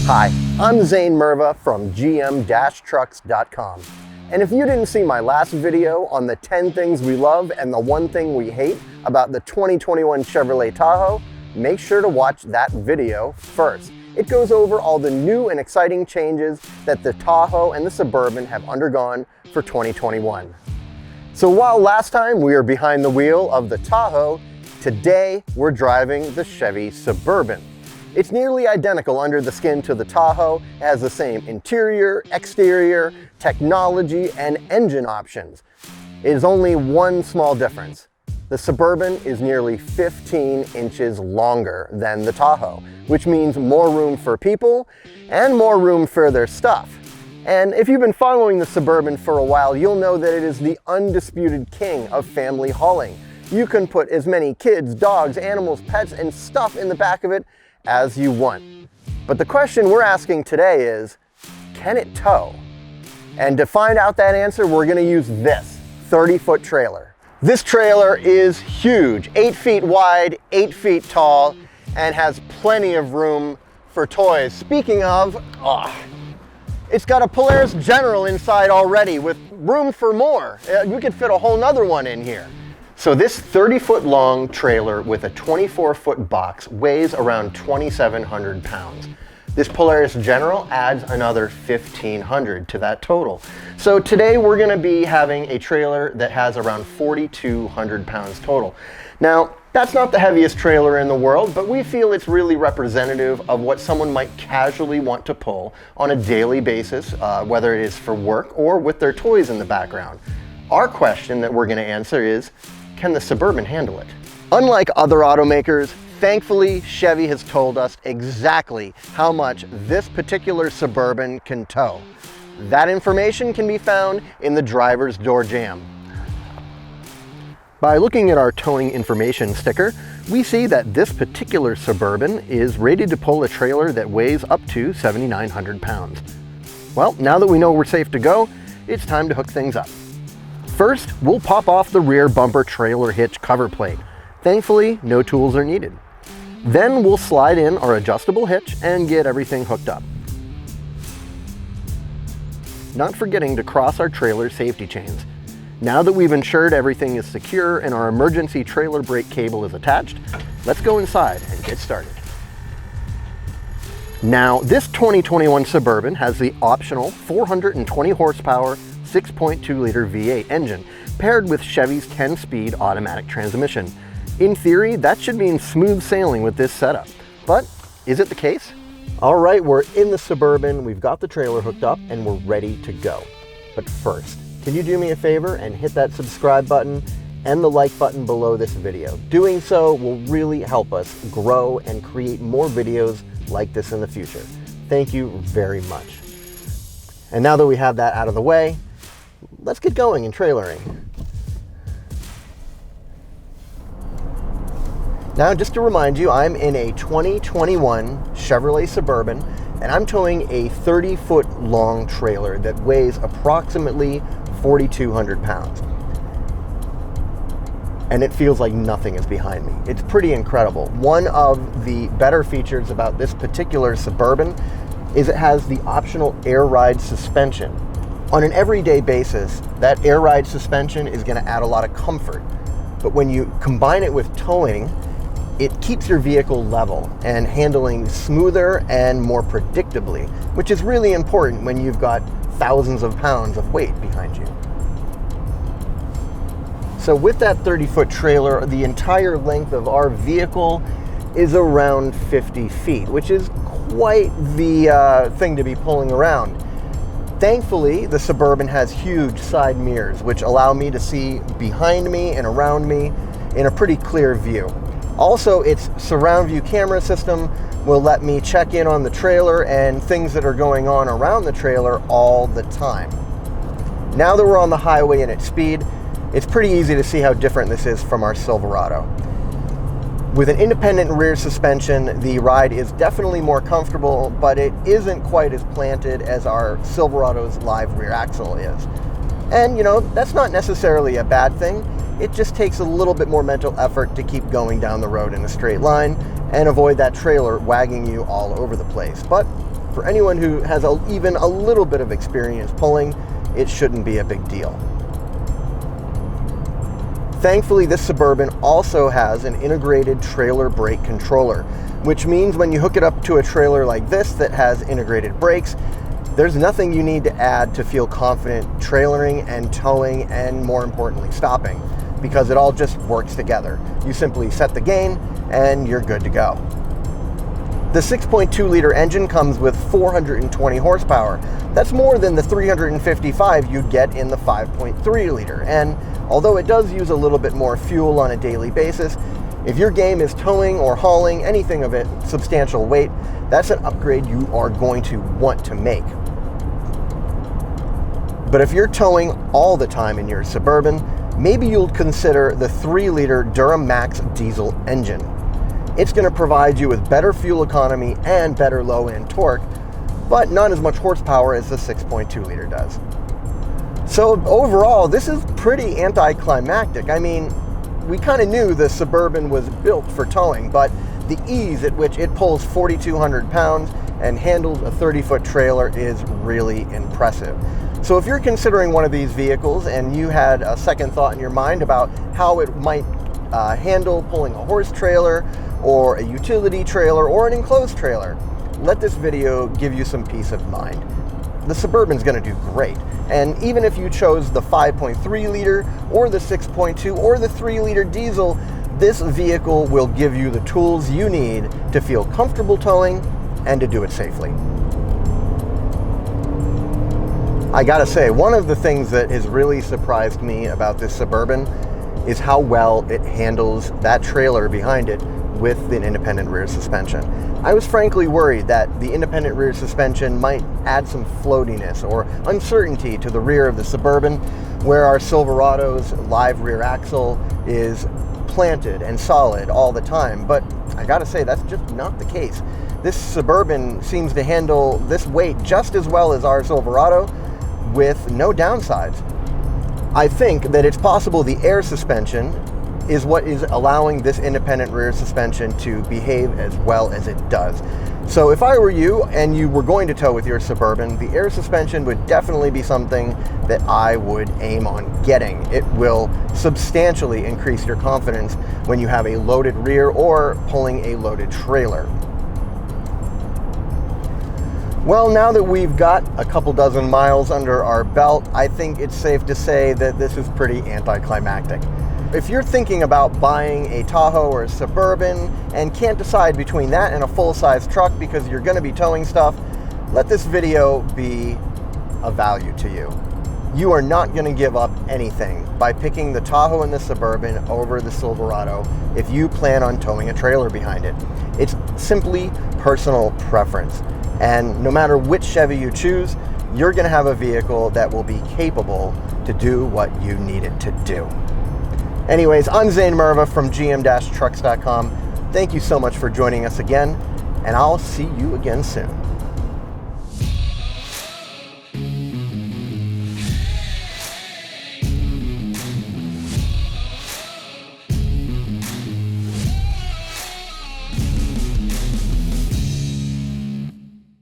Hi, I'm Zane Merva from GM-Trucks.com. And if you didn't see my last video on the 10 things we love and the one thing we hate about the 2021 Chevrolet Tahoe, make sure to watch that video first. It goes over all the new and exciting changes that the Tahoe and the Suburban have undergone for 2021. So while last time we were behind the wheel of the Tahoe, today we're driving the Chevy Suburban. It's nearly identical under the skin to the Tahoe. It has the same interior, exterior, technology, and engine options. It is only one small difference. The Suburban is nearly 15 inches longer than the Tahoe, which means more room for people and more room for their stuff. And if you've been following the Suburban for a while, you'll know that it is the undisputed king of family hauling. You can put as many kids, dogs, animals, pets, and stuff in the back of it as you want. But the question we're asking today is, can it tow? And to find out that answer, we're gonna use this 30-foot trailer. This trailer is huge, 8 feet wide, 8 feet tall, and has plenty of room for toys. Speaking of, it's got a Polaris General inside already with room for more. You could fit a whole nother one in here. So this 30-foot long trailer with a 24-foot box weighs around 2,700 pounds. This Polaris General adds another 1,500 to that total. So today we're gonna be having a trailer that has around 4,200 pounds total. Now, that's not the heaviest trailer in the world, but we feel it's really representative of what someone might casually want to pull on a daily basis, whether it is for work or with their toys in the background. Our question that we're gonna answer is, can the Suburban handle it? Unlike other automakers, thankfully, Chevy has told us exactly how much this particular Suburban can tow. That information can be found in the driver's door jamb. By looking at our towing information sticker, we see that this particular Suburban is rated to pull a trailer that weighs up to 7,900 pounds. Well, now that we know we're safe to go, it's time to hook things up. First, we'll pop off the rear bumper trailer hitch cover plate. Thankfully, no tools are needed. Then we'll slide in our adjustable hitch and get everything hooked up. Not forgetting to cross our trailer safety chains. Now that we've ensured everything is secure and our emergency trailer brake cable is attached, let's go inside and get started. Now, this 2021 Suburban has the optional 420 horsepower 6.2 liter V8 engine paired with Chevy's 10-speed automatic transmission. In theory, that should mean smooth sailing with this setup. But is it the case? All right, we're in the Suburban, we've got the trailer hooked up, and we're ready to go. But first, can you do me a favor and hit that subscribe button and the like button below this video? Doing so will really help us grow and create more videos like this in the future. Thank you very much. And now that we have that out of the way, let's get going and trailering. Now, just to remind you, I'm in a 2021 Chevrolet Suburban, and I'm towing a 30-foot long trailer that weighs approximately 4,200 pounds. And it feels like nothing is behind me. It's pretty incredible. One of the better features about this particular Suburban is it has the optional air ride suspension. On an everyday basis, that air ride suspension is going to add a lot of comfort. But when you combine it with towing, it keeps your vehicle level and handling smoother and more predictably, which is really important when you've got thousands of pounds of weight behind you. So with that 30-foot trailer, the entire length of our vehicle is around 50 feet, which is quite the thing to be pulling around. Thankfully, the Suburban has huge side mirrors, which allow me to see behind me and around me in a pretty clear view. Also, its surround view camera system will let me check in on the trailer and things that are going on around the trailer all the time. Now that we're on the highway and at speed, it's pretty easy to see how different this is from our Silverado. With an independent rear suspension, the ride is definitely more comfortable, but it isn't quite as planted as our Silverado's live rear axle is. And you know, that's not necessarily a bad thing. It just takes a little bit more mental effort to keep going down the road in a straight line and avoid that trailer wagging you all over the place. But for anyone who has even a little bit of experience pulling, it shouldn't be a big deal. Thankfully, this Suburban also has an integrated trailer brake controller, which means when you hook it up to a trailer like this that has integrated brakes, there's nothing you need to add to feel confident trailering and towing and, more importantly, stopping, because it all just works together. You simply set the gain and you're good to go. The 6.2 liter engine comes with 420 horsepower. That's more than the 355 you'd get in the 5.3 liter. And although it does use a little bit more fuel on a daily basis, if your game is towing or hauling anything of it substantial weight, that's an upgrade you are going to want to make. But if you're towing all the time in your Suburban, maybe you'll consider the 3-liter Duramax diesel engine. It's going to provide you with better fuel economy and better low-end torque, but not as much horsepower as the 6.2 liter does. So overall, this is pretty anticlimactic. I mean, we kind of knew the Suburban was built for towing, but the ease at which it pulls 4,200 pounds and handles a 30-foot trailer is really impressive. So if you're considering one of these vehicles and you had a second thought in your mind about how it might handle pulling a horse trailer or a utility trailer or an enclosed trailer, let this video give you some peace of mind. The Suburban's going to do great. And even if you chose the 5.3 liter or the 6.2 or the 3-liter diesel, this vehicle will give you the tools you need to feel comfortable towing and to do it safely. I gotta say, one of the things that has really surprised me about this Suburban is how well it handles that trailer behind it with an independent rear suspension. I was frankly worried that the independent rear suspension might add some floatiness or uncertainty to the rear of the Suburban, where our Silverado's live rear axle is planted and solid all the time. But I gotta say, that's just not the case. This Suburban seems to handle this weight just as well as our Silverado with no downsides. I think that it's possible the air suspension is what is allowing this independent rear suspension to behave as well as it does. So if I were you and you were going to tow with your Suburban, the air suspension would definitely be something that I would aim on getting. It will substantially increase your confidence when you have a loaded rear or pulling a loaded trailer. Well, now that we've got a couple dozen miles under our belt, I think it's safe to say that this is pretty anticlimactic. If you're thinking about buying a Tahoe or a Suburban and can't decide between that and a full-size truck because you're going to be towing stuff, let this video be of value to you. You are not going to give up anything by picking the Tahoe and the Suburban over the Silverado if you plan on towing a trailer behind it. It's simply personal preference. And no matter which Chevy you choose, you're going to have a vehicle that will be capable to do what you need it to do. Anyways, I'm Zane Merva from GM-Trucks.com. Thank you so much for joining us again, and I'll see you again soon.